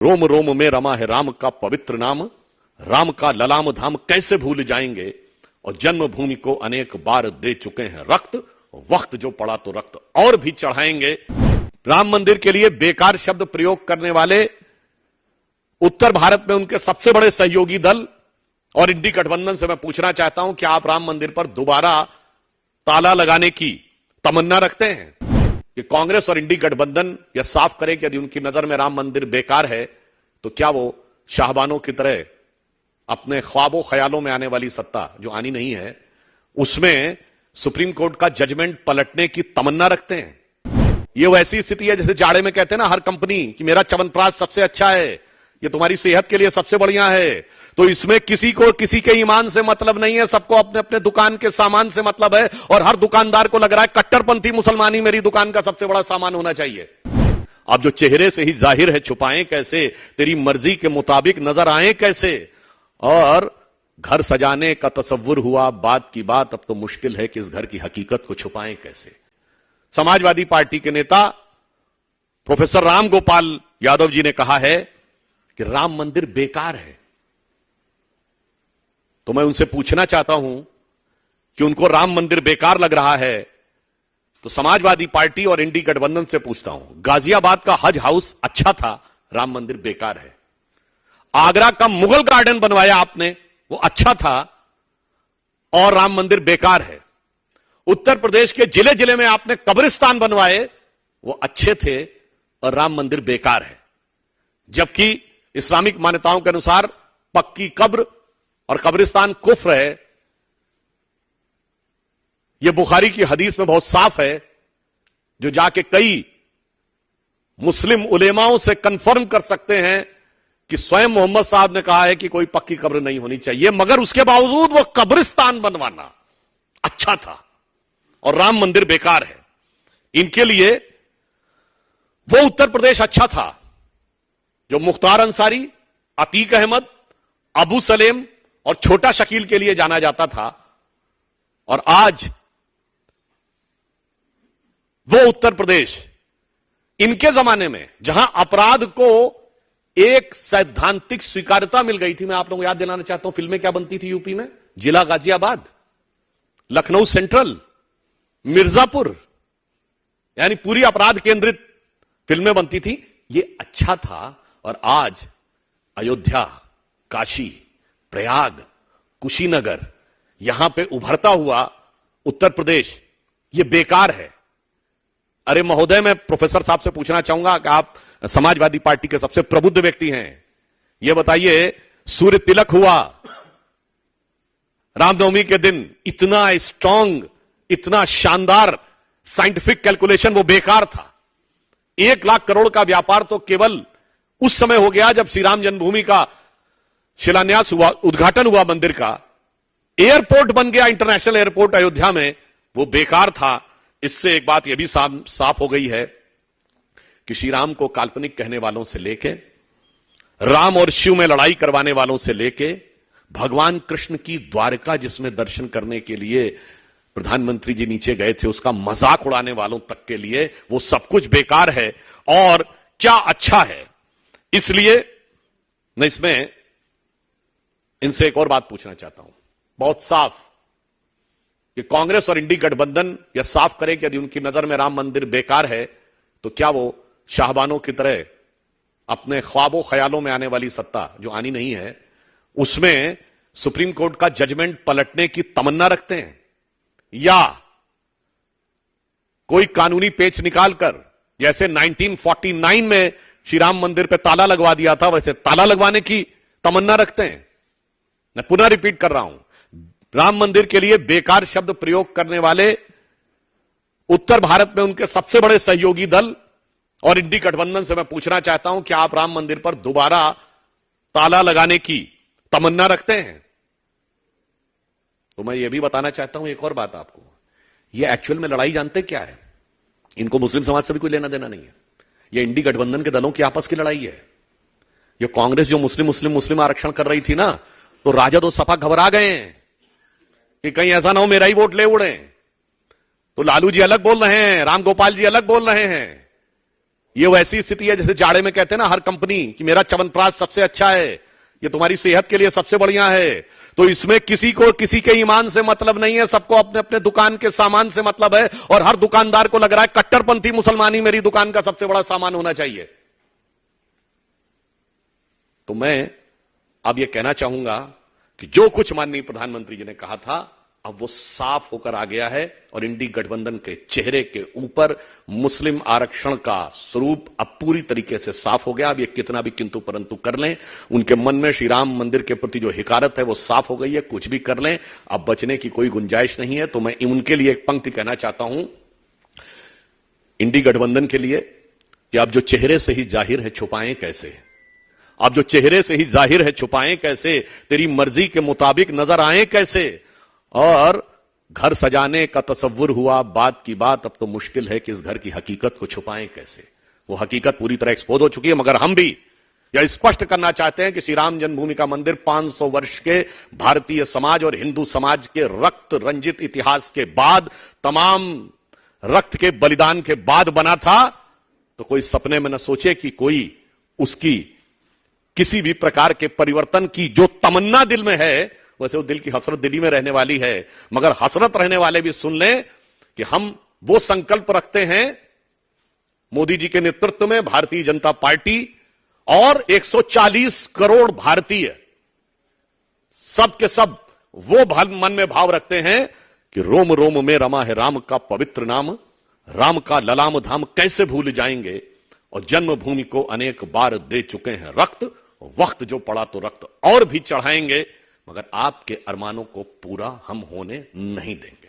रोम रोम में रमा है राम का पवित्र नाम, राम का ललाम धाम कैसे भूल जाएंगे, और जन्मभूमि को अनेक बार दे चुके हैं रक्त, वक्त जो पड़ा तो रक्त और भी चढ़ाएंगे। राम मंदिर के लिए बेकार शब्द प्रयोग करने वाले उत्तर भारत में उनके सबसे बड़े सहयोगी दल और इंडी गठबंधन से मैं पूछना चाहता हूं कि आप राम मंदिर पर दोबारा ताला लगाने की तमन्ना रखते हैं? कि कांग्रेस और इंडी गठबंधन यह साफ करे कि यदि उनकी नजर में राम मंदिर बेकार है तो क्या वो शाहबानों की तरह अपने ख्वाबों ख्यालों में आने वाली सत्ता जो आनी नहीं है उसमें सुप्रीम कोर्ट का जजमेंट पलटने की तमन्ना रखते हैं? ये वैसी स्थिति है जैसे जाड़े में कहते हैं ना हर कंपनी कि मेरा च्यवनप्राश सबसे अच्छा है, ये तुम्हारी सेहत के लिए सबसे बढ़िया है। तो इसमें किसी को किसी के ईमान से मतलब नहीं है, सबको अपने अपने दुकान के सामान से मतलब है, और हर दुकानदार को लग रहा है कट्टरपंथी मुसलमान ही मेरी दुकान का सबसे बड़ा सामान होना चाहिए। अब जो चेहरे से ही जाहिर है छुपाएं कैसे, तेरी मर्जी के मुताबिक नजर आए कैसे, और घर सजाने का तसव्वुर हुआ बात की बात, अब तो मुश्किल है कि इस घर की हकीकत को छुपाएं कैसे। समाजवादी पार्टी के नेता प्रोफेसर राम गोपाल यादव जी ने कहा है कि राम मंदिर बेकार है। तो मैं उनसे पूछना चाहता हूं कि उनको राम मंदिर बेकार लग रहा है तो समाजवादी पार्टी और इंडी गठबंधन से पूछता हूं, गाजियाबाद का हज हाउस अच्छा था, राम मंदिर बेकार है। आगरा का मुगल गार्डन बनवाया आपने, वो अच्छा था और राम मंदिर बेकार है। उत्तर प्रदेश के जिले जिले में आपने कब्रिस्तान बनवाए, वो अच्छे थे और राम मंदिर बेकार है। जबकि इस्लामिक मान्यताओं के अनुसार पक्की कब्र और कब्रिस्तान कुफ्र है। यह बुखारी की हदीस में बहुत साफ है, जो जाके कई मुस्लिम उलेमाओं से कंफर्म कर सकते हैं कि स्वयं मोहम्मद साहब ने कहा है कि कोई पक्की कब्र नहीं होनी चाहिए, मगर उसके बावजूद वो कब्रिस्तान बनवाना अच्छा था और राम मंदिर बेकार है। इनके लिए वो उत्तर प्रदेश अच्छा था जो मुख्तार अंसारी, अतीक अहमद, अबू सलेम और छोटा शकील के लिए जाना जाता था, और आज वो उत्तर प्रदेश इनके जमाने में जहां अपराध को एक सैद्धांतिक स्वीकार्यता मिल गई थी। मैं आप लोगों को याद दिलाना चाहता हूं, फिल्में क्या बनती थी यूपी में, जिला गाजियाबाद, लखनऊ सेंट्रल, मिर्जापुर, यानी पूरी अपराध केंद्रित फिल्में बनती थी। ये अच्छा था, और आज अयोध्या, काशी, प्रयाग, कुशीनगर, यहां पे उभरता हुआ उत्तर प्रदेश ये बेकार है। अरे महोदय, मैं प्रोफेसर साहब से पूछना चाहूंगा कि आप समाजवादी पार्टी के सबसे प्रबुद्ध व्यक्ति हैं, ये बताइए, सूर्य तिलक हुआ रामनवमी के दिन, इतना स्ट्रांग, इतना शानदार साइंटिफिक कैलकुलेशन, वो बेकार था। 1 लाख करोड़ का व्यापार तो केवल उस समय हो गया जब श्री राम जन्मभूमि का शिलान्यास हुआ, उद्घाटन हुआ मंदिर का। एयरपोर्ट बन गया, इंटरनेशनल एयरपोर्ट अयोध्या में, वो बेकार था। इससे एक बात यह भी साफ हो गई है कि श्री राम को काल्पनिक कहने वालों से लेके, राम और शिव में लड़ाई करवाने वालों से लेके, भगवान कृष्ण की द्वारका जिसमें दर्शन करने के लिए प्रधानमंत्री जी नीचे गए थे उसका मजाक उड़ाने वालों तक के लिए वो सब कुछ बेकार है। और क्या अच्छा है। इसलिए मैं इसमें इनसे एक और बात पूछना चाहता हूं, बहुत साफ, कि कांग्रेस और इंडी गठबंधन यह साफ करे कि यदि उनकी नजर में राम मंदिर बेकार है तो क्या वो शाहबानों की तरह अपने ख्वाबों ख्यालों में आने वाली सत्ता जो आनी नहीं है उसमें सुप्रीम कोर्ट का जजमेंट पलटने की तमन्ना रखते हैं, या कोई कानूनी पेच निकालकर जैसे 1949 में श्री राम मंदिर पे ताला लगवा दिया था वैसे ताला लगवाने की तमन्ना रखते हैं। मैं पुनः रिपीट कर रहा हूं, राम मंदिर के लिए बेकार शब्द प्रयोग करने वाले उत्तर भारत में उनके सबसे बड़े सहयोगी दल और इंडी गठबंधन से मैं पूछना चाहता हूं कि आप राम मंदिर पर दोबारा ताला लगाने की तमन्ना रखते हैं? तो मैं यह भी बताना चाहता हूं एक और बात आपको, यह एक्चुअल में लड़ाई जानते क्या है? इनको मुस्लिम समाज से भी कोई लेना देना नहीं है। यह इंडी गठबंधन के दलों की आपस की लड़ाई है। यह कांग्रेस जो मुस्लिम आरक्षण कर रही थी ना, तो राजद और सपा घबरा गए हैं कि कहीं ऐसा ना हो मेरा ही वोट ले उड़े। तो लालू जी अलग बोल रहे हैं, राम गोपाल जी अलग बोल रहे हैं, ये वैसी स्थिति है जैसे जाड़े में कहते हैं ना हर कंपनी कि मेरा च्यवनप्राश सबसे अच्छा है, ये तुम्हारी सेहत के लिए सबसे बढ़िया है। तो इसमें किसी को किसी के ईमान से मतलब नहीं है, सबको अपने अपने दुकान के सामान से मतलब है। और हर दुकानदार को लग रहा है कट्टरपंथी मुसलमान ही मेरी दुकान का सबसे बड़ा सामान होना चाहिए। तो मैं अब यह कहना चाहूंगा कि जो कुछ माननीय प्रधानमंत्री जी ने कहा था अब वो साफ होकर आ गया है और इंडी गठबंधन के चेहरे के ऊपर मुस्लिम आरक्षण का स्वरूप अब पूरी तरीके से साफ हो गया। अब ये कितना भी किंतु परंतु कर लें, उनके मन में श्री राम मंदिर के प्रति जो हिकारत है वो साफ हो गई है। कुछ भी कर लें, अब बचने की कोई गुंजाइश नहीं है। तो मैं उनके लिए एक पंक्ति कहना चाहता हूं, इंडी गठबंधन के लिए, कि अब जो चेहरे से ही जाहिर है छुपाएं कैसे, अब जो चेहरे से ही जाहिर है छुपाएं कैसे, तेरी मर्जी के मुताबिक नजर आए कैसे। और घर सजाने का तसव्वुर हुआ बात की बात, अब तो मुश्किल है कि इस घर की हकीकत को छुपाएं कैसे। वो हकीकत पूरी तरह एक्सपोज हो चुकी है, मगर हम भी यह स्पष्ट करना चाहते हैं कि श्री राम जन्मभूमि का मंदिर 500 वर्ष के भारतीय समाज और हिंदू समाज के रक्त रंजित इतिहास के बाद, तमाम रक्त के बलिदान के बाद बना था। तो कोई सपने में न सोचे कि कोई उसकी किसी भी प्रकार के परिवर्तन की जो तमन्ना दिल में है, वैसे वो दिल की हसरत दिल्ली में रहने वाली है, मगर हसरत रहने वाले भी सुन लें कि हम वो संकल्प रखते हैं मोदी जी के नेतृत्व में भारतीय जनता पार्टी और 140 करोड़ भारतीय सब के सब वो मन में भाव रखते हैं कि रोम रोम में रमा है राम का पवित्र नाम, राम का ललाम धाम कैसे भूल जाएंगे। और जन्मभूमि को अनेक बार दे चुके हैं रक्त, वक्त जो पड़ा तो रक्त और भी चढ़ाएंगे, मगर आपके अरमानों को पूरा हम होने नहीं देंगे।